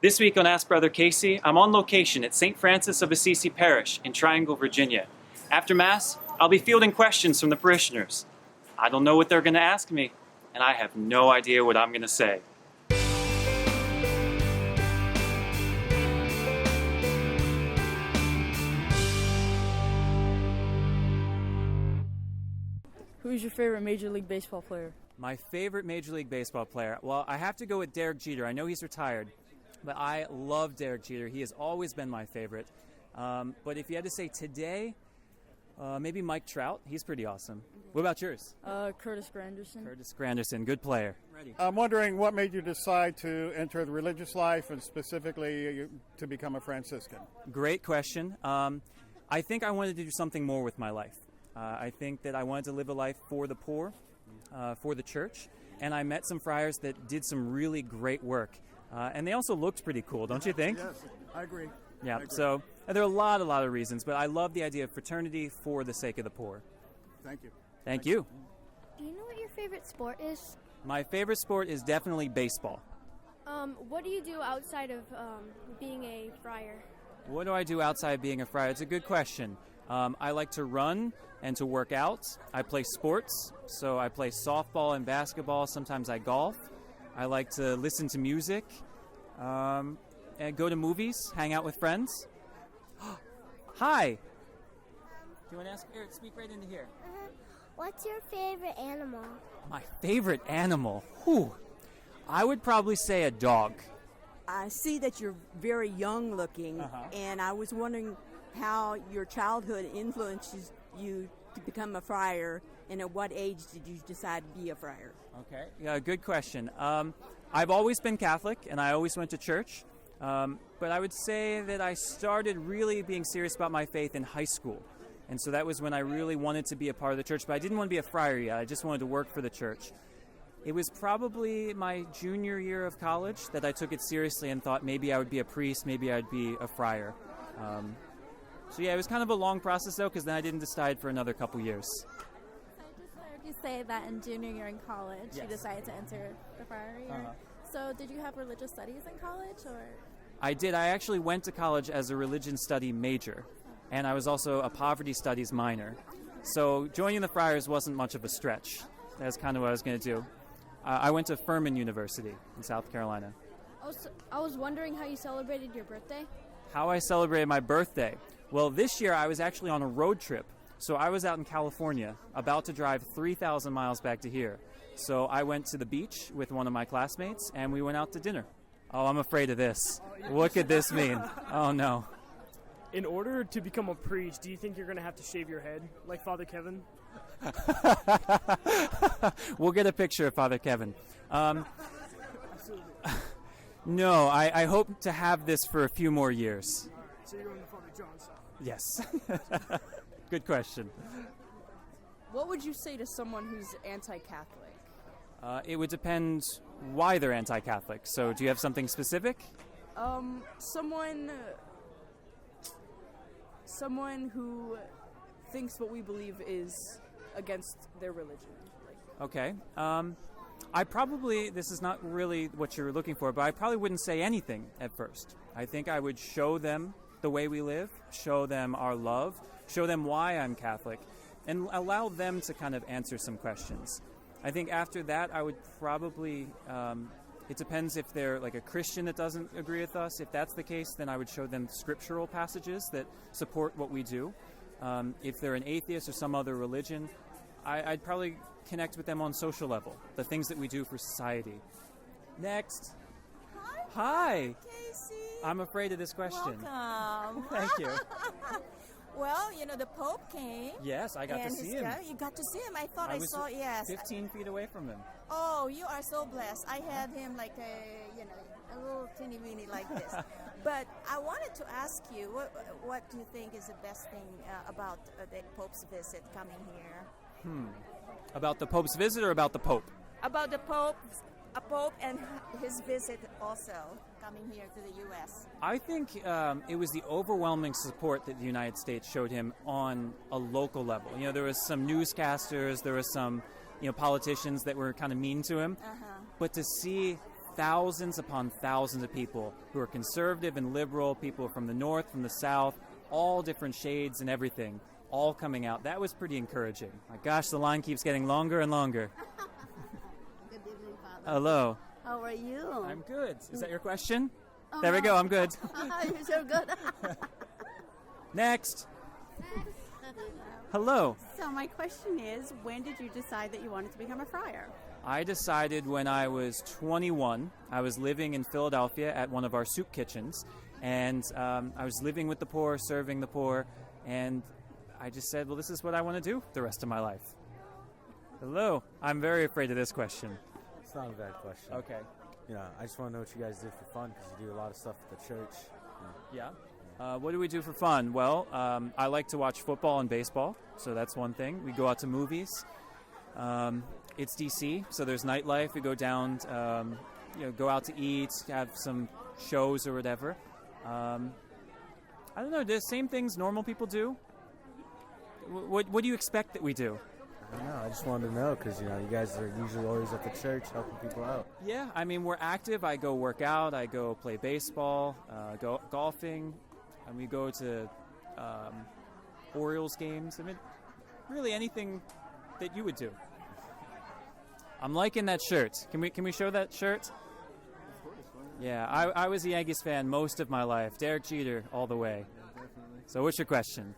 This week on Ask Brother Casey, I'm on location at St. Francis of Assisi Parish in Triangle, Virginia. After Mass, I'll be fielding questions from the parishioners. I don't know what they're going to ask me, and I have no idea what I'm going to say. Who's your favorite Major League Baseball player? My favorite Major League Baseball player? Well, I have to go with Derek Jeter. I know he's retired, but I love Derek Jeter. He has always been my favorite. But if you had to say today, maybe Mike Trout. He's pretty awesome. What about yours? Curtis Granderson. Curtis Granderson, good player. Ready. I'm wondering what made you decide to enter the religious life and specifically to become a Franciscan? Great question. I think I wanted to do something more with my life. I think that I wanted to live a life for the poor, for the church, and I met some friars that did some really great work. And they also looked pretty cool, don't you think? Yes, I agree. Yeah, I agree. so there are a lot of reasons, but I love the idea of fraternity for the sake of the poor. Thank you. Thank you. Do you know what your favorite sport is? My favorite sport is definitely baseball. What do you do outside of being a friar? What do I do outside of being a friar? It's a good question. I like to run and to work out. I play sports, so I play softball and basketball. Sometimes I golf. I like to listen to music and go to movies, hang out with friends. Hi. Do you want to ask? Here, speak right into here. What's your favorite animal? My favorite animal? Whew. I would probably say a dog. I see that you're very young looking, and I was wondering how your childhood influences you to become a friar, and at what age did you decide to be a friar? Okay, yeah, good question. I've always been Catholic, and I always went to church, but I would say that I started really being serious about my faith in high school, and so that was when I really wanted to be a part of the church, but I didn't want to be a friar yet. I just wanted to work for the church. It was probably my junior year of college that I took it seriously and thought maybe I would be a priest, maybe I'd be a friar. So yeah, it was kind of a long process though, because then I didn't decide for another couple years. So I just heard you say that in junior year in college, Yes. you decided to enter the friary. So did you have religious studies in college, or? I did. I actually went to college as a religion study major, and I was also a poverty studies minor. So joining the Friars wasn't much of a stretch. That's kind of what I was going to do. I went to Furman University in South Carolina. I was wondering how you celebrated your birthday. How I celebrated my birthday? Well, this year I was actually on a road trip. So I was out in California, about to drive 3,000 miles back to here. So I went to the beach with one of my classmates, and we went out to dinner. Oh, I'm afraid of this. What could this mean? Oh, no. In order to become a priest, do you think you're going to have to shave your head like Father Kevin? We'll get a picture of Father Kevin. No, I hope to have this for a few more years. So you're going to Father John's side? Yes. Good question. What would you say to someone who's anti-Catholic? It would depend why they're anti-Catholic. So do you have something specific? Someone who thinks what we believe is against their religion. Okay. This is not really what you're looking for, but I probably wouldn't say anything at first. I think I would show them the way we live, show them our love, show them why I'm Catholic, and allow them to kind of answer some questions. I think after that, I would probably, it depends if they're like a Christian that doesn't agree with us. If that's the case, then I would show them scriptural passages that support what we do. If they're an atheist or some other religion, I'd probably connect with them on social level, the things that we do for society. Next. Hi. Casey. I'm afraid of this question. Welcome. Thank you. Well, the Pope came. Yes, I got to see him. You got to see him. I thought I was saw, yes. 15 feet away from him. Oh, you are so blessed. I had him like a little teeny weeny like this. But I wanted to ask you, what do you think is the best thing about the Pope's visit coming here? About the Pope's visit or about the Pope? About the Pope and his visit also coming here to the U.S. I think it was the overwhelming support that the United States showed him on a local level. There was some newscasters, there was some, politicians that were kind of mean to him. But to see thousands upon thousands of people who are conservative and liberal, people from the north, from the south, all different shades and everything, all coming out. That was pretty encouraging. My gosh, the line keeps getting longer and longer. Good evening, Father. Hello. How are you? I'm good. Is that your question? Oh, there we go, I'm good. You're so good. Next. Hello. So my question is, when did you decide that you wanted to become a friar? I decided when I was 21. I was living in Philadelphia at one of our soup kitchens, and I was living with the poor, serving the poor, and I just said, well, this is what I want to do the rest of my life. Hello. I'm very afraid of this question. It's not a bad question. Okay. You know, I just want to know what you guys did for fun, because you do a lot of stuff at the church. Yeah. What do we do for fun? Well, I like to watch football and baseball, so that's one thing. We go out to movies. It's DC, so there's nightlife. We go down, go out to eat, have some shows or whatever. I don't know, the same things normal people do. What do you expect that we do? I don't know. I just wanted to know, because, you guys are usually always at the church helping people out. Yeah, I mean, we're active. I go work out. I go play baseball, go golfing, and we go to Orioles games. I mean, really anything that you would do. I'm liking that shirt. Can we show that shirt? Yeah, I was a Yankees fan most of my life. Derek Jeter all the way. Yeah, definitely. So what's your question?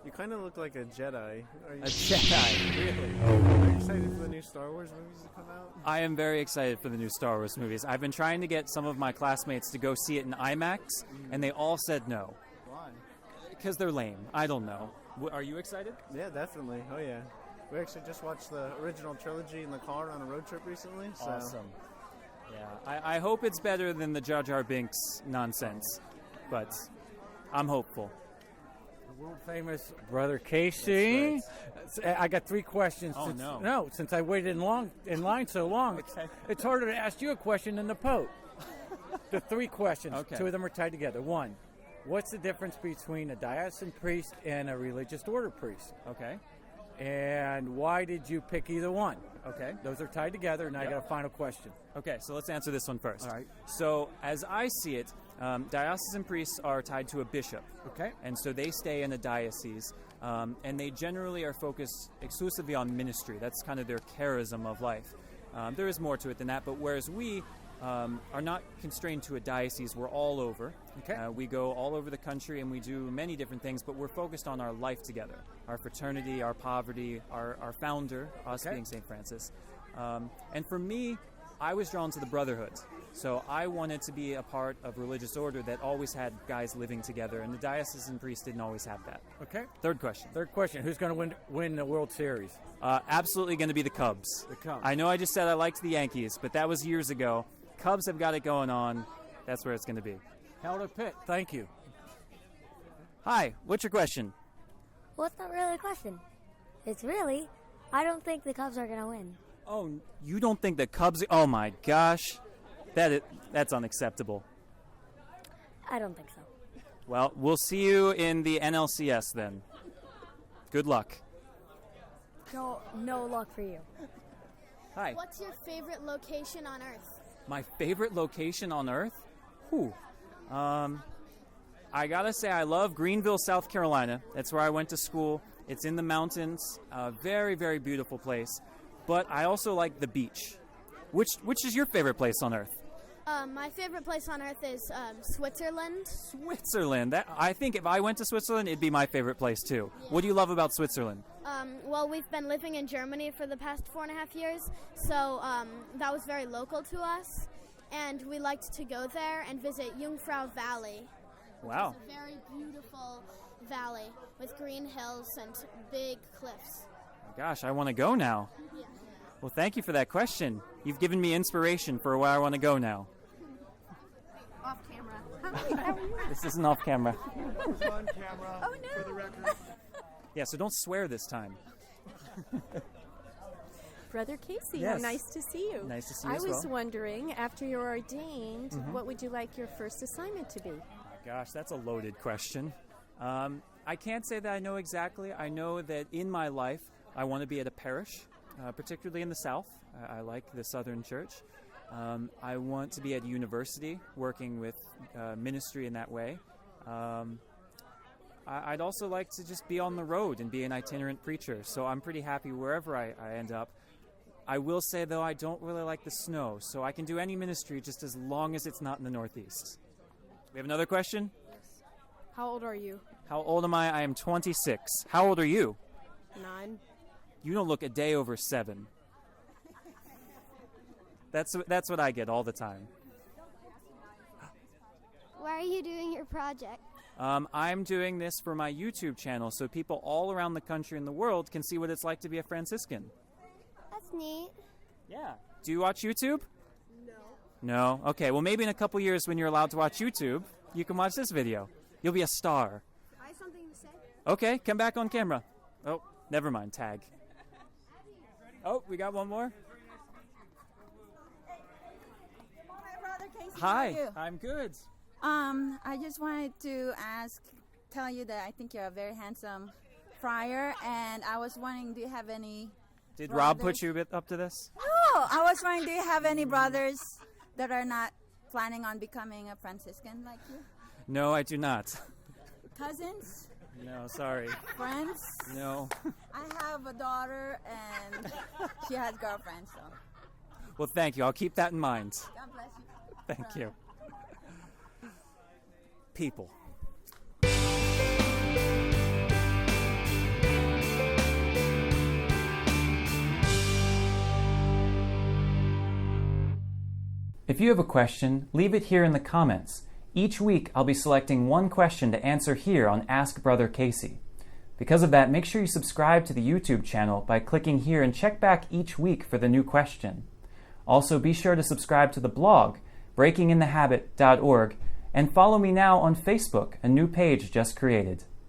You kind of look like a Jedi. A Jedi, really? Are you excited for the new Star Wars movies to come out? I am very excited for the new Star Wars movies. I've been trying to get some of my classmates to go see it in IMAX, and they all said no. Why? Because they're lame. I don't know. Are you excited? Yeah, definitely. Oh, yeah. We actually just watched the original trilogy in the car on a road trip recently. So. Awesome. Yeah, I hope it's better than the Jar Jar Binks nonsense, but I'm hopeful. World famous Brother Casey. I got 3 questions. Oh, since I waited in line so long, it's harder to ask you a question than the Pope. The 3 questions. Okay. 2 of them are tied together. 1, what's the difference between a diocesan priest and a religious order priest? Okay. And why did you pick either one? Okay. Those are tied together, and I got a final question. Okay, so let's answer this one first. All right. So as I see it, diocesan priests are tied to a bishop. Okay. And so they stay in a diocese, and they generally are focused exclusively on ministry. That's kind of their charism of life. There is more to it than that, but whereas we are not constrained to a diocese, we're all over. Okay. We go all over the country, and we do many different things, but we're focused on our life together, our fraternity, our poverty, our founder, us being St. Francis. And for me, I was drawn to the brotherhood. So I wanted to be a part of religious order that always had guys living together, and the diocesan priest didn't always have that. Okay. Third question. Who's going to win the World Series? Absolutely going to be the Cubs. The Cubs. I know I just said I liked the Yankees, but that was years ago. Cubs have got it going on. That's where it's going to be. Held a pit. Thank you. Hi, what's your question? Well, it's not really a question. It's really, I don't think the Cubs are going to win. Oh, you don't think the Cubs... Oh, my gosh. That's unacceptable. I don't think so. Well, we'll see you in the NLCS then. Good luck. No luck for you. Hi. What's your favorite location on Earth? My favorite location on Earth? I gotta say I love Greenville, South Carolina. That's where I went to school. It's in the mountains. Very, very beautiful place. But I also like the beach. Which is your favorite place on Earth? My favorite place on Earth is Switzerland. Switzerland. I think if I went to Switzerland, it'd be my favorite place too. Yeah. What do you love about Switzerland? Well, we've been living in Germany for the past 4.5 years, so that was very local to us. And we liked to go there and visit Jungfrau Valley. Wow. Which is a very beautiful valley with green hills and big cliffs. Gosh, I want to go now. Yeah. Well, thank you for that question. You've given me inspiration for where I want to go now. Off camera. Hi, how are you? This isn't off camera. It's on camera. Oh, no. For the record. Yeah, so don't swear this time. Brother Casey, Yes. how nice to see you. Nice to see you I as was well. wondering, after you're ordained, what would you like your first assignment to be? Gosh, that's a loaded question. I can't say that I know exactly. I know that in my life, I want to be at a parish, particularly in the South. I like the Southern Church. I want to be at university, working with ministry in that way. I'd also like to just be on the road and be an itinerant preacher, so I'm pretty happy wherever I end up. I will say, though, I don't really like the snow, so I can do any ministry just as long as it's not in the Northeast. We have another question? Yes. How old are you? How old am I? I am 26. How old are you? 9. You don't look a day over 7. That's what I get all the time. Why are you doing your project? I'm doing this for my YouTube channel so people all around the country and the world can see what it's like to be a Franciscan. That's neat. Yeah. Do you watch YouTube? No. No? Okay, well maybe in a couple years when you're allowed to watch YouTube, you can watch this video. You'll be a star. I have something to say. Okay, come back on camera. Oh, never mind, tag. Oh, we got one more? Hi, Brother Casey. Hi, How are you? I'm good. I just wanted to tell you that I think you're a very handsome friar, and I was wondering, do you have any Did brothers? Rob put you up to this? No, I was wondering, do you have any brothers that are not planning on becoming a Franciscan like you? No, I do not. Cousins? No, sorry. Friends? No. I have a daughter, and she has girlfriends, so. Well, thank you. I'll keep that in mind. God bless you. Thank you. People. If you have a question, leave it here in the comments. Each week, I'll be selecting one question to answer here on Ask Brother Casey. Because of that, make sure you subscribe to the YouTube channel by clicking here and check back each week for the new question. Also, be sure to subscribe to the blog, breakinginthehabit.org, and follow me now on Facebook, a new page just created.